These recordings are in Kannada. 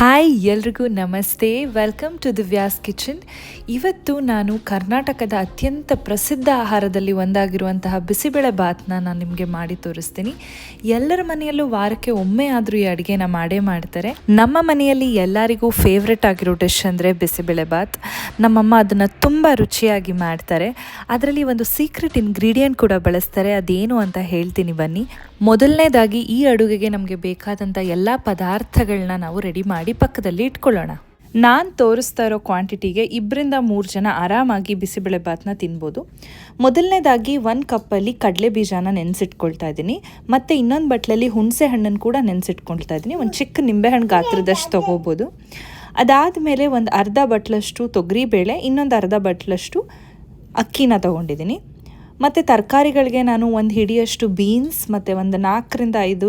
ಹಾಯ್ ಎಲ್ರಿಗೂ ನಮಸ್ತೆ. Welcome to Divya's kitchen. ಇವತ್ತು ನಾನು ಕರ್ನಾಟಕದ ಅತ್ಯಂತ ಪ್ರಸಿದ್ಧ ಆಹಾರದಲ್ಲಿ ಒಂದಾಗಿರುವಂತಹ ಬಿಸಿಬೇಳೆ ಬಾತ್ನ ನಾನು ನಿಮಗೆ ಮಾಡಿ ತೋರಿಸ್ತೀನಿ. ಎಲ್ಲರ ಮನೆಯಲ್ಲೂ ವಾರಕ್ಕೆ ಒಮ್ಮೆ ಆದರೂ ಈ ಅಡುಗೆನ ಮಾಡೇ ಮಾಡ್ತಾರೆ. ನಮ್ಮ ಮನೆಯಲ್ಲಿ ಎಲ್ಲರಿಗೂ ಫೇವ್ರೆಟ್ ಆಗಿರೋ ಡಿಶ್ ಅಂದರೆ ಬಿಸಿಬೇಳೆ ಬಾತ್. ನಮ್ಮಮ್ಮ ಅದನ್ನು ತುಂಬ ರುಚಿಯಾಗಿ ಮಾಡ್ತಾರೆ. ಅದರಲ್ಲಿ ಒಂದು ಸೀಕ್ರೆಟ್ ಇಂಗ್ರೀಡಿಯೆಂಟ್ ಕೂಡ ಬಳಸ್ತಾರೆ. ಅದೇನು ಅಂತ ಹೇಳ್ತೀನಿ ಬನ್ನಿ. ಮೊದಲನೇದಾಗಿ ಈ ಅಡುಗೆಗೆ ನಮಗೆ ಬೇಕಾದಂಥ ಎಲ್ಲ ಪದಾರ್ಥಗಳನ್ನ ನಾವು ರೆಡಿ ಮಾಡಿ ಪಕ್ಕದಲ್ಲಿ ಇಟ್ಕೊಳ್ಳೋಣ. ನಾನು ತೋರಿಸ್ತಾ ಇರೋ ಕ್ವಾಂಟಿಟಿಗೆ 2-3 ಜನ ಆರಾಮಾಗಿ ಬಿಸಿಬೇಳೆ ಬಾತ್ನ ತಿನ್ಬೋದು. ಮೊದಲನೇದಾಗಿ 1 ಕಪ್ಪಲ್ಲಿ ಕಡಲೆ ಬೀಜನ ನೆನೆಸಿಟ್ಕೊಳ್ತಾ ಇದ್ದೀನಿ. ಮತ್ತು ಇನ್ನೊಂದು ಬಟ್ಲಲ್ಲಿ ಹುಣಸೆ ಹಣ್ಣನ್ನು ಕೂಡ ನೆನೆಸಿಟ್ಕೊಳ್ತಾ ಇದ್ದೀನಿ. ಒಂದು ಚಿಕ್ಕ ನಿಂಬೆಹಣ್ಣು ಗಾತ್ರದಷ್ಟು ತೊಗೋಬೋದು. ಅದಾದಮೇಲೆ ಒಂದು ಅರ್ಧ ಬಟ್ಲಷ್ಟು ತೊಗರಿಬೇಳೆ, ಇನ್ನೊಂದು ಅರ್ಧ ಬಟ್ಲಷ್ಟು ಅಕ್ಕಿನ ತೊಗೊಂಡಿದ್ದೀನಿ. ಮತ್ತು ತರಕಾರಿಗಳಿಗೆ ನಾನು ಒಂದು ಹಿಡಿಯಷ್ಟು ಬೀನ್ಸ್ ಮತ್ತು ಒಂದು 4-5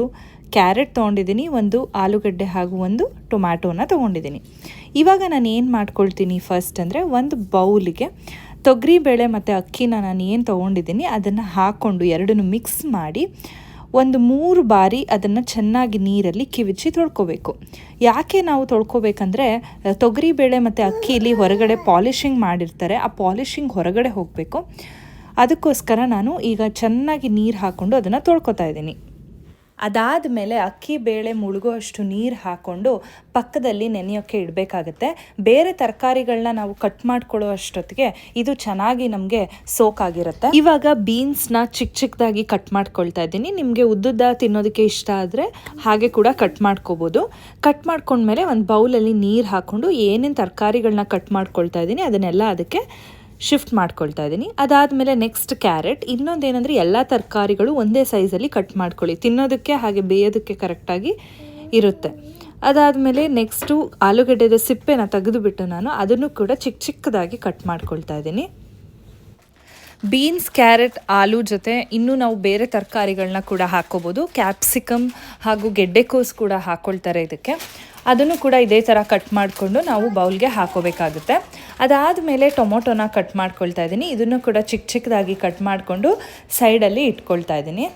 ಕ್ಯಾರೆಟ್ ತೊಗೊಂಡಿದ್ದೀನಿ, ಒಂದು ಆಲೂಗಡ್ಡೆ ಹಾಗೂ ಒಂದು ಟೊಮ್ಯಾಟೋನ ತೊಗೊಂಡಿದ್ದೀನಿ. ಇವಾಗ ನಾನು ಏನು ಮಾಡ್ಕೊಳ್ತೀನಿ ಫಸ್ಟ್ ಅಂದರೆ, ಒಂದು ಬೌಲಿಗೆ ತೊಗರಿಬೇಳೆ ಮತ್ತು ಅಕ್ಕಿನ ನಾನು ಏನು ತೊಗೊಂಡಿದ್ದೀನಿ ಅದನ್ನು ಹಾಕ್ಕೊಂಡು ಎರಡನ್ನೂ ಮಿಕ್ಸ್ ಮಾಡಿ ಒಂದು 3 ಬಾರಿ ಅದನ್ನು ಚೆನ್ನಾಗಿ ನೀರಲ್ಲಿ ಕಿವುಚಿ ತೊಳ್ಕೊಬೇಕು. ಯಾಕೆ ನಾವು ತೊಳ್ಕೊಬೇಕಂದ್ರೆ, ತೊಗರಿಬೇಳೆ ಮತ್ತು ಅಕ್ಕಿಲಿ ಹೊರಗಡೆ ಪಾಲಿಷಿಂಗ್ ಮಾಡಿರ್ತಾರೆ, ಆ ಪಾಲಿಷಿಂಗ್ ಹೊರಗಡೆ ಹೋಗಬೇಕು. ಅದಕ್ಕೋಸ್ಕರ ನಾನು ಈಗ ಚೆನ್ನಾಗಿ ನೀರು ಹಾಕ್ಕೊಂಡು ಅದನ್ನು ತೊಳ್ಕೊತಾ ಇದ್ದೀನಿ. ಅದಾದ ಮೇಲೆ ಅಕ್ಕಿ ಬೇಳೆ ಮುಳುಗುವಷ್ಟು ನೀರು ಹಾಕ್ಕೊಂಡು ಪಕ್ಕದಲ್ಲಿ ನೆನೆಯೋಕ್ಕೆ ಇಡಬೇಕಾಗತ್ತೆ. ಬೇರೆ ತರಕಾರಿಗಳನ್ನ ನಾವು ಕಟ್ ಮಾಡ್ಕೊಳ್ಳೋ ಅಷ್ಟೊತ್ತಿಗೆ ಇದು ಚೆನ್ನಾಗಿ ನಮಗೆ ಸೋಕಾಗಿರುತ್ತೆ. ಇವಾಗ ಬೀನ್ಸ್ನ ಚಿಕ್ಕದಾಗಿ ಕಟ್ ಮಾಡ್ಕೊಳ್ತಾ ಇದ್ದೀನಿ. ನಿಮಗೆ ಉದ್ದುದ್ದ ತಿನ್ನೋದಕ್ಕೆ ಇಷ್ಟ ಆದರೆ ಹಾಗೆ ಕೂಡ ಕಟ್ ಮಾಡ್ಕೋಬೋದು. ಕಟ್ ಮಾಡ್ಕೊಂಡ್ಮೇಲೆ ಒಂದು ಬೌಲಲ್ಲಿ ನೀರು ಹಾಕ್ಕೊಂಡು ಏನೇನು ತರಕಾರಿಗಳನ್ನ ಕಟ್ ಮಾಡ್ಕೊಳ್ತಾ ಇದ್ದೀನಿ ಅದನ್ನೆಲ್ಲ ಅದಕ್ಕೆ ಶಿಫ್ಟ್ ಮಾಡ್ಕೊಳ್ತಾ ಇದ್ದೀನಿ. ಅದಾದಮೇಲೆ ನೆಕ್ಸ್ಟ್ ಕ್ಯಾರೆಟ್. ಇನ್ನೊಂದೇನೆಂದರೆ ಎಲ್ಲ ತರಕಾರಿಗಳು ಒಂದೇ ಸೈಜಲ್ಲಿ ಕಟ್ ಮಾಡ್ಕೊಳ್ಳಿ, ತಿನ್ನೋದಕ್ಕೆ ಹಾಗೆ ಬೇಯೋದಕ್ಕೆ ಕರೆಕ್ಟಾಗಿ ಇರುತ್ತೆ. ಅದಾದಮೇಲೆ ನೆಕ್ಸ್ಟು ಆಲೂಗಡ್ಡೆದ ಸಿಪ್ಪೆನ ತೆಗೆದುಬಿಟ್ಟು ನಾನು ಅದನ್ನು ಕೂಡ ಚಿಕ್ಕದಾಗಿ ಕಟ್ ಮಾಡ್ಕೊಳ್ತಾ ಇದ್ದೀನಿ. ಬೀನ್ಸ್, ಕ್ಯಾರೆಟ್, ಆಲೂ ಜೊತೆ ಇನ್ನೂ ನಾವು ಬೇರೆ ತರಕಾರಿಗಳನ್ನ ಕೂಡ ಹಾಕ್ಕೋಬೋದು. ಕ್ಯಾಪ್ಸಿಕಮ್ ಹಾಗೂ ಗೆಡ್ಡೆಕೋಸು ಕೂಡ ಹಾಕ್ಕೊಳ್ತಾರೆ ಇದಕ್ಕೆ. ಅದನ್ನು ಕೂಡ ಇದೇ ಥರ ಕಟ್ ಮಾಡಿಕೊಂಡು ನಾವು ಬೌಲ್ಗೆ ಹಾಕೋಬೇಕಾಗುತ್ತೆ. ಅದಾದಮೇಲೆ ಟೊಮೊಟೊನ ಕಟ್ ಮಾಡ್ಕೊಳ್ತಾ ಇದ್ದೀನಿ. ಇದನ್ನು ಕೂಡ ಚಿಕ್ಕದಾಗಿ ಕಟ್ ಮಾಡಿಕೊಂಡು ಸೈಡಲ್ಲಿ ಇಟ್ಕೊಳ್ತಾ ಇದ್ದೀನಿ.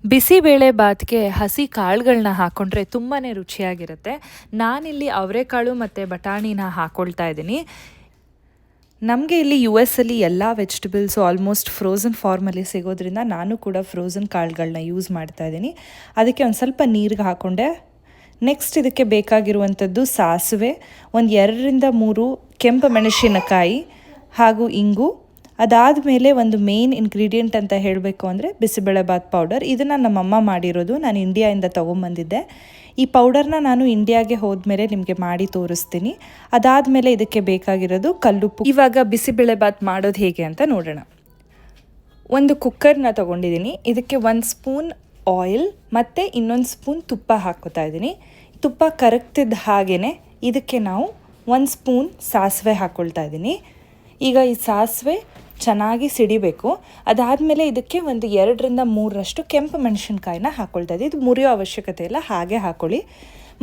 ಬಿಸಿಬೇಳೆ ಬಾತ್ಗೆ ಹಸಿ ಕಾಳುಗಳನ್ನ ಹಾಕ್ಕೊಂಡ್ರೆ ತುಂಬಾ ರುಚಿಯಾಗಿರುತ್ತೆ. ನಾನಿಲ್ಲಿ ಅವರೆಕಾಳು ಮತ್ತು ಬಟಾಣಿನ ಹಾಕ್ಕೊಳ್ತಾ ಇದ್ದೀನಿ. ನಮಗೆ ಇಲ್ಲಿ US ಅಲ್ಲಿ ಎಲ್ಲ ವೆಜಿಟೇಬಲ್ಸು ಆಲ್ಮೋಸ್ಟ್ ಫ್ರೋಝನ್ ಫಾರ್ಮಲ್ಲಿ ಸಿಗೋದ್ರಿಂದ ನಾನು ಕೂಡ ಫ್ರೋಝನ್ ಕಾಳುಗಳನ್ನ ಯೂಸ್ ಮಾಡ್ತಾ ಇದ್ದೀನಿ. ಅದಕ್ಕೆ ಒಂದು ಸ್ವಲ್ಪ ನೀರಿಗೆ ಹಾಕ್ಕೊಂಡೆ. ನೆಕ್ಸ್ಟ್ ಇದಕ್ಕೆ ಬೇಕಾಗಿರುವಂಥದ್ದು ಸಾಸಿವೆ, ಒಂದು 2-3 ಕೆಂಪು ಮೆಣಸಿನಕಾಯಿ ಹಾಗೂ ಇಂಗು. ಅದಾದಮೇಲೆ ಒಂದು ಮೇನ್ ಇಂಗ್ರೀಡಿಯೆಂಟ್ ಅಂತ ಹೇಳಬೇಕು ಅಂದರೆ ಬಿಸಿಬೇಳೆ ಬಾತ್ ಪೌಡರ್. ಇದನ್ನು ನಮ್ಮಮ್ಮ ಮಾಡಿರೋದು, ನಾನು ಇಂಡಿಯಾಯಿಂದ ತೊಗೊಂಬಂದಿದ್ದೆ. ಈ ಪೌಡರ್ನ ನಾನು ಇಂಡಿಯಾಗೆ ಹೋದ್ಮೇಲೆ ನಿಮಗೆ ಮಾಡಿ ತೋರಿಸ್ತೀನಿ. ಅದಾದಮೇಲೆ ಇದಕ್ಕೆ ಬೇಕಾಗಿರೋದು ಕಲ್ಲುಪ್ಪು. ಇವಾಗ ಬಿಸಿಬೇಳೆ ಬಾತ್ ಮಾಡೋದು ಹೇಗೆ ಅಂತ ನೋಡೋಣ. ಒಂದು ಕುಕ್ಕರ್ನ ತೊಗೊಂಡಿದ್ದೀನಿ. ಇದಕ್ಕೆ 1 ಸ್ಪೂನ್ ಆಯಿಲ್ ಮತ್ತು ಇನ್ನೊಂದು ಸ್ಪೂನ್ ತುಪ್ಪ ಹಾಕ್ಕೋತಾ ಇದ್ದೀನಿ. ತುಪ್ಪ ಕರಗ್ತಿದ್ದ ಹಾಗೇ ಇದಕ್ಕೆ ನಾವು 1 ಸ್ಪೂನ್ ಸಾಸಿವೆ ಹಾಕ್ಕೊಳ್ತಾ ಇದ್ದೀನಿ. ಈಗ ಈ ಸಾಸಿವೆ ಚೆನ್ನಾಗಿ ಸಿಡಿಬೇಕು. ಅದಾದಮೇಲೆ ಇದಕ್ಕೆ ಒಂದು 2-3 ಕೆಂಪು ಮೆಣಸಿನ್ಕಾಯಿನ ಹಾಕ್ಕೊಳ್ತಾ ಇದ್ದೀನಿ. ಇದು ಮುರಿಯೋ ಅವಶ್ಯಕತೆ ಇಲ್ಲ, ಹಾಗೆ ಹಾಕ್ಕೊಳ್ಳಿ.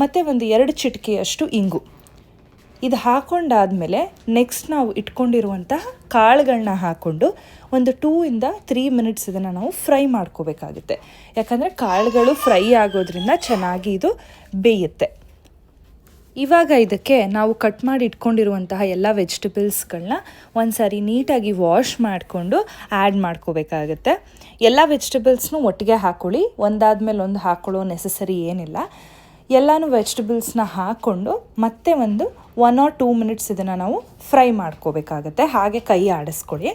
ಮತ್ತು ಒಂದು 2 ಚಿಟಿಕೆಯಷ್ಟು ಇಂಗು. ಇದು ಹಾಕ್ಕೊಂಡಾದಮೇಲೆ ನೆಕ್ಸ್ಟ್ ನಾವು ಇಟ್ಕೊಂಡಿರುವಂತಹ ಕಾಳುಗಳನ್ನ ಹಾಕ್ಕೊಂಡು ಒಂದು 2-3 ಮಿನಿಟ್ಸ್ ಇದನ್ನು ನಾವು ಫ್ರೈ ಮಾಡ್ಕೋಬೇಕಾಗುತ್ತೆ. ಯಾಕಂದರೆ ಕಾಳುಗಳು ಫ್ರೈ ಆಗೋದ್ರಿಂದ ಚೆನ್ನಾಗಿ ಇದು ಬೇಯುತ್ತೆ. ಇವಾಗ ಇದಕ್ಕೆ ನಾವು ಕಟ್ ಮಾಡಿ ಇಟ್ಕೊಂಡಿರುವಂತಹ ಎಲ್ಲ ವೆಜಿಟೇಬಲ್ಸ್ಗಳನ್ನ ಒಂದು ಸಾರಿ ನೀಟಾಗಿ ವಾಶ್ ಮಾಡಿಕೊಂಡು ಆ್ಯಡ್ ಮಾಡ್ಕೋಬೇಕಾಗತ್ತೆ. ಎಲ್ಲ ವೆಜಿಟೇಬಲ್ಸ್ನೂ ಒಟ್ಟಿಗೆ ಹಾಕ್ಕೊಳ್ಳಿ, ಒಂದಾದ್ಮೇಲೆ ಒಂದು ಹಾಕ್ಕೊಳ್ಳೋ ನೆಸಸರಿ ಏನಿಲ್ಲ. ಎಲ್ಲನೂ ವೆಜಿಟೇಬಲ್ಸ್ನ ಹಾಕ್ಕೊಂಡು ಮತ್ತೆ ಒಂದು 1 or 2 ಮಿನಿಟ್ಸ್ ಇದನ್ನು ನಾವು ಫ್ರೈ ಮಾಡ್ಕೋಬೇಕಾಗತ್ತೆ. ಹಾಗೆ ಕೈ ಆಡಿಸ್ಕೊಳ್ಳಿ,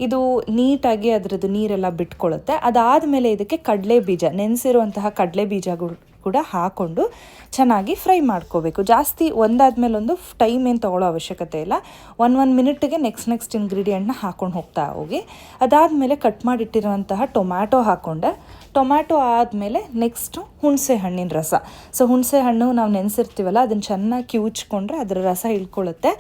ಇದು ನೀಟಾಗಿ ಅದರದ್ದು ನೀರೆಲ್ಲ ಬಿಟ್ಕೊಳ್ಳುತ್ತೆ. ಅದಾದಮೇಲೆ ಇದಕ್ಕೆ ಕಡಲೆ ಬೀಜ, ನೆನೆಸಿರುವಂತಹ ಕಡಲೆ ಬೀಜಗಳು ಕೂಡ ಹಾಕ್ಕೊಂಡು ಚೆನ್ನಾಗಿ ಫ್ರೈ ಮಾಡ್ಕೋಬೇಕು. ಜಾಸ್ತಿ ಒಂದಾದ್ಮೇಲೆ ಒಂದು ಟೈಮ್ ಏನು ತೊಗೊಳ್ಳೋ ಅವಶ್ಯಕತೆ ಇಲ್ಲ. 1 ಮಿನಿಟ್ಗೆ ನೆಕ್ಸ್ಟ್ ಇಂಗ್ರೀಡಿಯೆಂಟ್ನ ಹಾಕ್ಕೊಂಡು ಹೋಗ್ತಾ ಹೋಗಿ. ಅದಾದಮೇಲೆ ಕಟ್ ಮಾಡಿಟ್ಟಿರುವಂತಹ ಟೊಮ್ಯಾಟೊ ಹಾಕ್ಕೊಂಡೆ. ಟೊಮ್ಯಾಟೊ ಆದಮೇಲೆ ನೆಕ್ಸ್ಟು ಹುಣಸೆ ಹಣ್ಣಿನ ರಸ. ಸೊ ಹುಣಸೆ ಹಣ್ಣು ನಾವು ನೆನೆಸಿರ್ತೀವಲ್ಲ, ಅದನ್ನು ಚೆನ್ನಾಗಿ ಕಿವುಚ್ಕೊಂಡ್ರೆ ಅದರ ರಸ ಇಳ್ಕೊಳ್ಳುತ್ತೆ.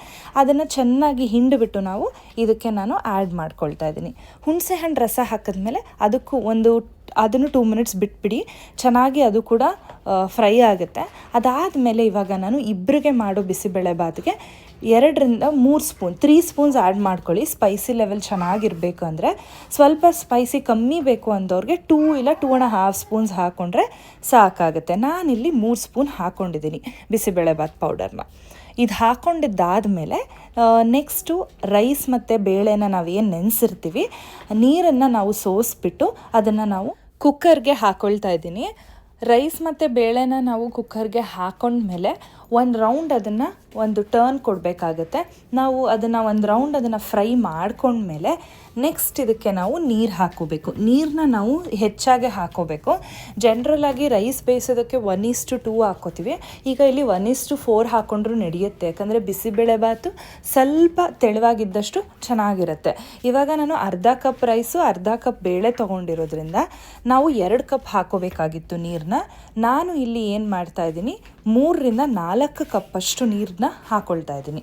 ಅದನ್ನು ಚೆನ್ನಾಗಿ ಹಿಂಡಿಬಿಟ್ಟು ನಾವು ಇದಕ್ಕೆ ನಾನು ಆ್ಯಡ್ ಮಾಡ್ಕೊಳ್ತಾ ಇದ್ದೀನಿ. ಹುಣಸೆ ಹಣ್ಣು ರಸ ಹಾಕಿದ್ಮೇಲೆ ಅದನ್ನು 2 ಮಿನಿಟ್ಸ್ ಬಿಟ್ಬಿಡಿ, ಚೆನ್ನಾಗಿ ಅದು ಕೂಡ ಫ್ರೈ ಆಗುತ್ತೆ. ಅದಾದಮೇಲೆ ಇವಾಗ ನಾನು ಇಬ್ಬರಿಗೆ ಮಾಡೋ ಬಿಸಿಬೇಳೆ ಬಾತ್ಗೆ 2-3 ಸ್ಪೂನ್ 3 ಸ್ಪೂನ್ಸ್ ಆ್ಯಡ್ ಮಾಡ್ಕೊಳ್ಳಿ. ಸ್ಪೈಸಿ ಲೆವೆಲ್ ಚೆನ್ನಾಗಿರಬೇಕು ಅಂದರೆ. ಸ್ವಲ್ಪ ಸ್ಪೈಸಿ ಕಮ್ಮಿ ಬೇಕು ಅಂದವ್ರಿಗೆ 2 ಇಲ್ಲ 2.5 ಸ್ಪೂನ್ಸ್ ಹಾಕ್ಕೊಂಡ್ರೆ ಸಾಕಾಗುತ್ತೆ. ನಾನಿಲ್ಲಿ 3 ಸ್ಪೂನ್ ಹಾಕ್ಕೊಂಡಿದ್ದೀನಿ ಬಿಸಿಬೇಳೆಬಾತ್ ಪೌಡರ್ನ. ಇದು ಹಾಕ್ಕೊಂಡಿದ್ದಾದಮೇಲೆ ನೆಕ್ಸ್ಟು ರೈಸ್ ಮತ್ತು ಬೇಳೆನ ನಾವೇನು ನೆನೆಸಿರ್ತೀವಿ, ನೀರನ್ನು ನಾವು ಸೋಸಿಬಿಟ್ಟು ಅದನ್ನು ನಾವು ಕುಕ್ಕರ್ಗೆ ಹಾಕ್ಕೊಳ್ತಾ ಇದ್ದೀನಿ. ರೈಸ್ ಮತ್ತು ಬೇಳೆನ ನಾವು ಕುಕ್ಕರ್ಗೆ ಹಾಕ್ಕೊಂಡ್ಮೇಲೆ ಒಂದು ರೌಂಡ್ ಅದನ್ನು ಒಂದು ಟರ್ನ್ ಕೊಡಬೇಕಾಗತ್ತೆ. ನಾವು ಅದನ್ನು ಒಂದು ರೌಂಡ್ ಅದನ್ನು ಫ್ರೈ ಮಾಡ್ಕೊಂಡ್ಮೇಲೆ ನೆಕ್ಸ್ಟ್ ಇದಕ್ಕೆ ನಾವು ನೀರು ಹಾಕ್ಕೋಬೇಕು. ನೀರನ್ನ ನಾವು ಹೆಚ್ಚಾಗೆ ಹಾಕ್ಕೋಬೇಕು. ಜನ್ರಲಾಗಿ ರೈಸ್ ಬೇಯಿಸೋದಕ್ಕೆ 1:2 ಹಾಕ್ಕೋತೀವಿ. ಈಗ ಇಲ್ಲಿ 1:4 ಹಾಕ್ಕೊಂಡ್ರೂ ನಡೆಯುತ್ತೆ. ಯಾಕಂದರೆ ಬಿಸಿಬೇಳೆಬಾತು ಸ್ವಲ್ಪ ತೆಳುವಾಗಿದ್ದಷ್ಟು ಚೆನ್ನಾಗಿರುತ್ತೆ. ಇವಾಗ ನಾನು ಅರ್ಧ ಕಪ್ ರೈಸು ಅರ್ಧ ಕಪ್ ಬೇಳೆ ತೊಗೊಂಡಿರೋದ್ರಿಂದ ನಾವು 2 ಕಪ್ ಹಾಕ್ಕೋಬೇಕಾಗಿತ್ತು ನೀರನ್ನ. ನಾನು ಇಲ್ಲಿ ಏನು ಮಾಡ್ತಾಯಿದ್ದೀನಿ, 3-4 ಕಪ್ಪಷ್ಟು ನೀರನ್ನ ಹಾಕ್ಕೊಳ್ತಾ ಇದ್ದೀನಿ.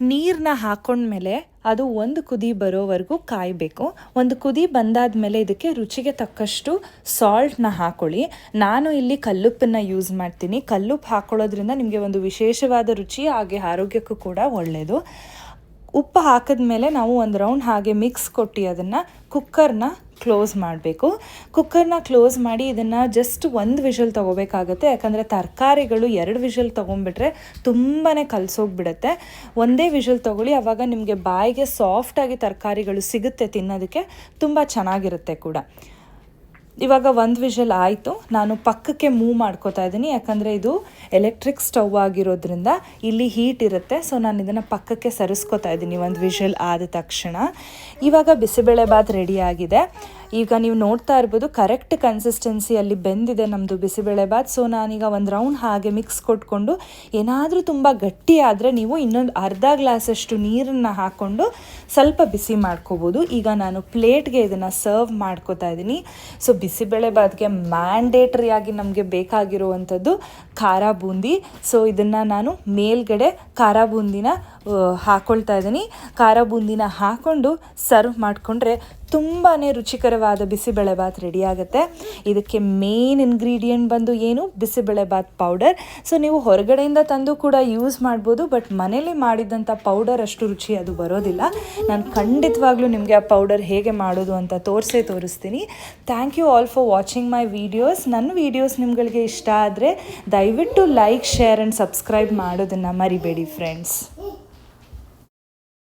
ನೀರನ್ನ ಹಾಕ್ಕೊಂಡ್ಮೇಲೆ ಅದು ಒಂದು ಕುದಿ ಬರೋವರೆಗೂ ಕಾಯಬೇಕು. ಒಂದು ಕುದಿ ಬಂದಾದಮೇಲೆ ಇದಕ್ಕೆ ರುಚಿಗೆ ತಕ್ಕಷ್ಟು ಸಾಲ್ಟ್ನ ಹಾಕ್ಕೊಳ್ಳಿ. ನಾನು ಇಲ್ಲಿ ಕಲ್ಲುಪ್ಪನ್ನು ಯೂಸ್ ಮಾಡ್ತೀನಿ. ಕಲ್ಲುಪ್ಪು ಹಾಕ್ಕೊಳ್ಳೋದ್ರಿಂದ ನಿಮಗೆ ಒಂದು ವಿಶೇಷವಾದ ರುಚಿ, ಹಾಗೆ ಆರೋಗ್ಯಕ್ಕೂ ಕೂಡ ಒಳ್ಳೆಯದು. ಉಪ್ಪು ಹಾಕಿದ್ಮೇಲೆ ನಾವು ಒಂದು ರೌಂಡ್ ಹಾಗೆ ಮಿಕ್ಸ್ ಕೊಟ್ಟು ಅದನ್ನು ಕುಕ್ಕರ್ನ ಕ್ಲೋಸ್ ಮಾಡಬೇಕು. ಕುಕ್ಕರ್ನ ಕ್ಲೋಸ್ ಮಾಡಿ ಇದನ್ನು ಜಸ್ಟ್ 1 ವಿಷಲ್ ತೊಗೋಬೇಕಾಗತ್ತೆ. ಯಾಕಂದರೆ ತರಕಾರಿಗಳು 2 ವಿಷಲ್ ತೊಗೊಂಡ್ಬಿಟ್ರೆ ತುಂಬಾ ಕಲಸೋಗ್ಬಿಡುತ್ತೆ. ಒಂದೇ ವಿಷಲ್ ತೊಗೊಳ್ಳಿ, ಆವಾಗ ನಿಮಗೆ ಬಾಯಿಗೆ ಸಾಫ್ಟಾಗಿ ತರಕಾರಿಗಳು ಸಿಗುತ್ತೆ, ತಿನ್ನೋದಕ್ಕೆ ತುಂಬ ಚೆನ್ನಾಗಿರುತ್ತೆ ಕೂಡ. ಇವಾಗ 1 ವಿಷಲ್ ಆಯಿತು. ನಾನು ಪಕ್ಕಕ್ಕೆ ಮೂವ್ ಮಾಡ್ಕೋತಾ ಇದ್ದೀನಿ. ಯಾಕಂದರೆ ಇದು ಎಲೆಕ್ಟ್ರಿಕ್ ಸ್ಟವ್ ಆಗಿರೋದ್ರಿಂದ ಇಲ್ಲಿ ಹೀಟ್ ಇರುತ್ತೆ. ಸೊ ನಾನು ಇದನ್ನು ಪಕ್ಕಕ್ಕೆ ಸರಿಸ್ಕೋತಾ ಇದ್ದೀನಿ 1 ವಿಷಲ್ ಆದ ತಕ್ಷಣ. ಇವಾಗ ಬಿಸಿಬೇಳೆಬಾತ್ ರೆಡಿಯಾಗಿದೆ. ಈಗ ನೀವು ನೋಡ್ತಾ ಇರ್ಬೋದು ಕರೆಕ್ಟ್ ಕನ್ಸಿಸ್ಟೆನ್ಸಿಯಲ್ಲಿ ಬೆಂದಿದೆ ನಮ್ಮದು ಬಿಸಿಬೇಳೆಬಾತ್. ಸೊ ನಾನೀಗ ಒಂದು ರೌಂಡ್ ಹಾಗೆ ಮಿಕ್ಸ್ ಕೊಟ್ಕೊಂಡು, ಏನಾದರೂ ತುಂಬ ಗಟ್ಟಿ ಆದರೆ ನೀವು ಇನ್ನೊಂದು ಅರ್ಧ ಗ್ಲಾಸಷ್ಟು ನೀರನ್ನು ಹಾಕ್ಕೊಂಡು ಸ್ವಲ್ಪ ಬಿಸಿ ಮಾಡ್ಕೋಬೋದು. ಈಗ ನಾನು ಪ್ಲೇಟ್ಗೆ ಇದನ್ನು ಸರ್ವ್ ಮಾಡ್ಕೋತಾ ಇದ್ದೀನಿ. ಸೊ ಬಿಸಿಬೇಳೆಬಾತ್ಗೆ ಮ್ಯಾಂಡೇಟ್ರಿಯಾಗಿ ನಮಗೆ ಬೇಕಾಗಿರುವಂಥದ್ದು ಖಾರ ಬೂಂದಿ. ಸೊ ಇದನ್ನು ನಾನು ಮೇಲ್ಗಡೆ ಖಾರ ಬೂಂದಿನ ಹಾಕ್ಕೊಳ್ತಾ ಇದ್ದೀನಿ. ಖಾರ ಬೂಂದಿನ ಹಾಕ್ಕೊಂಡು ಸರ್ವ್ ಮಾಡಿಕೊಂಡ್ರೆ ತುಂಬಾ ರುಚಿಕರವಾದ ಬಿಸಿಬೇಳೆಬಾತ್ ರೆಡಿಯಾಗುತ್ತೆ. ಇದಕ್ಕೆ ಮೇನ್ ಇಂಗ್ರೀಡಿಯೆಂಟ್ ಬಂದು ಏನು, ಬಿಸಿಬೇಳೆಬಾತ್ ಪೌಡರ್. ಸೊ ನೀವು ಹೊರಗಡೆಯಿಂದ ತಂದು ಕೂಡ ಯೂಸ್ ಮಾಡ್ಬೋದು, ಬಟ್ ಮನೇಲಿ ಮಾಡಿದಂಥ ಪೌಡರ್ ಅಷ್ಟು ರುಚಿ ಅದು ಬರೋದಿಲ್ಲ. ನಾನು ಖಂಡಿತವಾಗ್ಲೂ ನಿಮಗೆ ಆ ಪೌಡರ್ ಹೇಗೆ ಮಾಡೋದು ಅಂತ ತೋರಿಸ್ತೀನಿ. Thank you all for watching my videos. ನನ್ನ ವೀಡಿಯೋಸ್ ನಿಮ್ಗಳಿಗೆ ಇಷ್ಟ ಆದರೆ ದಯವಿಟ್ಟು ಲೈಕ್, ಶೇರ್ ಆ್ಯಂಡ್ ಸಬ್ಸ್ಕ್ರೈಬ್ ಮಾಡೋದನ್ನು ಮರಿಬೇಡಿ ಫ್ರೆಂಡ್ಸ್.